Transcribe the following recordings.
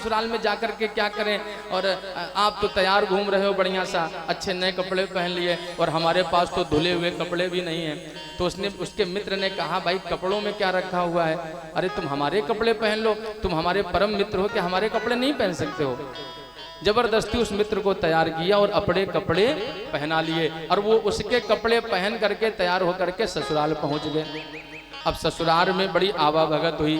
ससुराल में जाकर के क्या करें, और आप तो तैयार घूम रहे हो बढ़िया सा, अच्छे नए कपड़े पहन लिए और हमारे पास तो धुले हुए कपड़े भी नहीं हैं। तो उसके मित्र ने कहा भाई कपड़ों में क्या रखा हुआ है, अरे तुम हमारे कपड़े पहन लो, तुम हमारे परम मित्र हो, कि हमारे कपड़े नहीं पहन सकते हो। जबरदस्ती उस मित्र को तैयार किया और अपने कपड़े पहना लिए, और वो उसके कपड़े पहन करके तैयार होकर के ससुराल पहुंच गए। अब ससुराल में बड़ी आवा भगत हुई।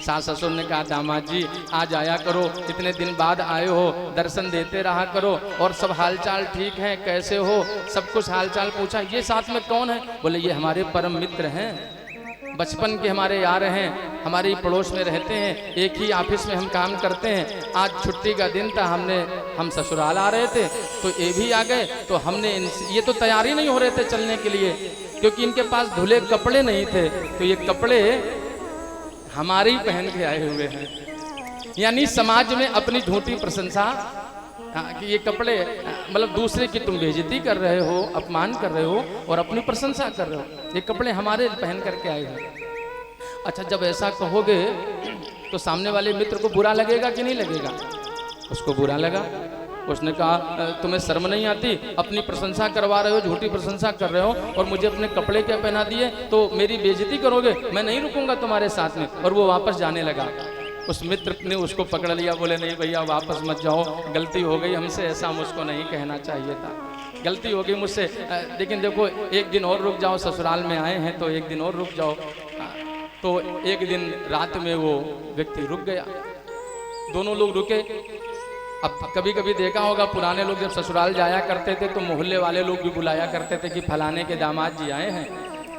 सास ससुर ने कहा दामाद जी आज आया करो, इतने दिन बाद आए हो, दर्शन देते रहा करो, और सब हालचाल ठीक है, कैसे हो, सब कुछ हालचाल पूछा। ये साथ में कौन है? बोले ये हमारे परम मित्र हैं, बचपन के हमारे यार हैं, हमारे पड़ोस में रहते हैं, एक ही ऑफिस में हम काम करते हैं। आज छुट्टी का दिन था, हम ससुराल आ रहे थे तो ये भी आ गए, तो हमने ये तो तैयारी नहीं हो रहे थे चलने के लिए, क्योंकि इनके पास धुले कपड़े नहीं थे, तो ये कपड़े हमारे ही पहन के आए हुए हैं। यानी समाज में अपनी झूठी प्रशंसा कि ये कपड़े मतलब दूसरे की तुम बेइज्जती कर रहे हो, अपमान कर रहे हो और अपनी प्रशंसा कर रहे हो, ये कपड़े हमारे पहन करके आए हैं। अच्छा जब ऐसा कहोगे तो सामने वाले मित्र को बुरा लगेगा कि नहीं लगेगा? उसको बुरा लगा। उसने कहा तुम्हें शर्म नहीं आती, अपनी प्रशंसा करवा रहे हो, झूठी प्रशंसा कर रहे हो, और मुझे अपने कपड़े क्या पहना दिए, तो मेरी बेइज्जती करोगे, मैं नहीं रुकूंगा तुम्हारे साथ में। और वो वापस जाने लगा। उस मित्र ने उसको पकड़ लिया, बोले नहीं भैया वापस मत जाओ, गलती हो गई हमसे, ऐसा मुझको नहीं कहना चाहिए था, गलती हो गई मुझसे, लेकिन देखो एक दिन और रुक जाओ, ससुराल में आए हैं तो एक दिन और रुक जाओ। तो एक दिन रात में वो व्यक्ति रुक गया, दोनों लोग रुके। अब कभी कभी देखा होगा पुराने लोग जब ससुराल जाया करते थे तो मोहल्ले वाले लोग भी बुलाया करते थे कि फलाने के दामाद जी आए हैं,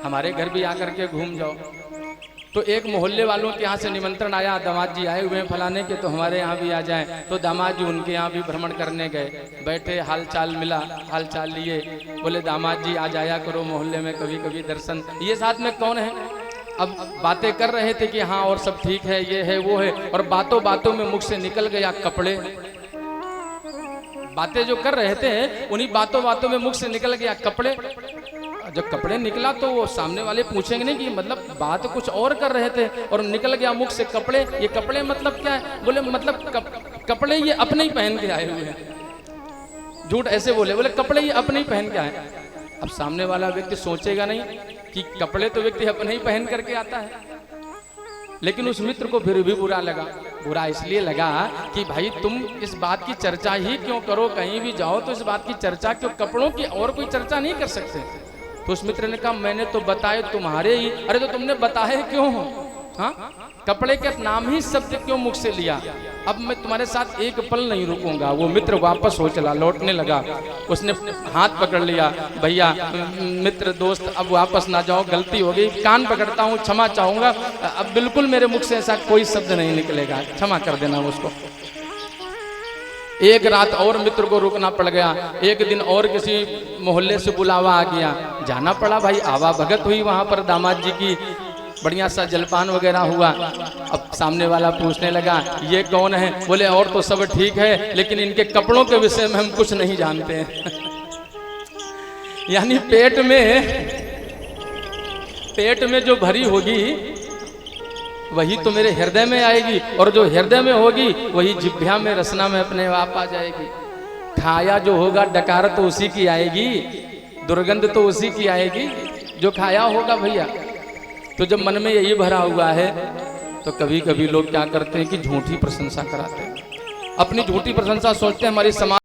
हमारे घर भी आकर के घूम जाओ। तो एक मोहल्ले वालों के यहाँ से निमंत्रण आया, दामाद जी आए हुए हैं फलाने के, तो हमारे यहाँ भी आ जाएं। तो दामाद जी उनके यहाँ भी भ्रमण करने गए, बैठे, हालचाल मिला, हालचाल लिए, बोले दामाद जी आ जाया करो मोहल्ले में कभी कभी दर्शन। ये साथ में कौन है? अब बातें कर रहे थे कि हाँ और सब ठीक है, ये है वो है, और बातों बातों में मुख से निकल गया कपड़े। बातें जो कर रहे थे उन्हीं बातों बातों में मुख से निकल गया कपड़े। जब कपड़े निकला तो वो सामने वाले पूछेंगे नहीं कि मतलब बात कुछ और कर रहे थे और निकल गया मुख से कपड़े। ये कपड़े मतलब क्या है? बोले मतलब कपड़े ये अपने ही पहन के आए हुए हैं। झूठ ऐसे बोले, बोले कपड़े ये अपने ही पहन के आए। अब सामने वाला व्यक्ति सोचेगा नहीं कि कपड़े तो व्यक्ति अपने ही पहन करके आता है, लेकिन उस मित्र को फिर भी बुरा लगा। बुरा इसलिए लगा कि भाई तुम इस बात की चर्चा ही क्यों करो, कहीं भी जाओ तो इस बात की चर्चा क्यों, कपड़ों की और कोई चर्चा नहीं कर सकते। तो उस मित्र ने कहा मैंने तो बताए तुम्हारे ही। अरे तो तुमने बताए क्यों? हाँ कपड़े के नाम ही शब्द क्यों मुख से लिया? अब मैं तुम्हारे साथ एक पल नहीं रुकूंगा। वो मित्र वापस हो चला, लौटने लगा। उसने हाथ पकड़ लिया, भैया मित्र दोस्त अब वापस ना जाओ, गलती हो गई, कान पकड़ता हूँ, क्षमा चाहूंगा, अब बिल्कुल मेरे मुख से ऐसा कोई शब्द नहीं निकलेगा, क्षमा कर देना उसको। एक रात और मित्र को रुकना पड़ गया। एक दिन और किसी मोहल्ले से बुलावा आ गया, जाना पड़ा। भाई आवा भगत हुई वहां पर, दामाद जी की बढ़िया सा जलपान वगैरह हुआ। अब सामने वाला पूछने लगा ये कौन है? बोले और तो सब ठीक है, लेकिन इनके कपड़ों के विषय में हम कुछ नहीं जानते हैं। यानी पेट में जो भरी होगी वही तो मेरे हृदय में आएगी, और जो हृदय में होगी वही जिह्वा में रसना में अपने आप आ जाएगी। खाया जो होगा डकार तो उसी की आएगी, दुर्गंध तो उसी की आएगी जो खाया होगा भैया। तो जब मन में यही भरा हुआ है तो कभी कभी लोग क्या करते हैं कि झूठी प्रशंसा कराते हैं, अपनी झूठी प्रशंसा सोचते हैं हमारी समाज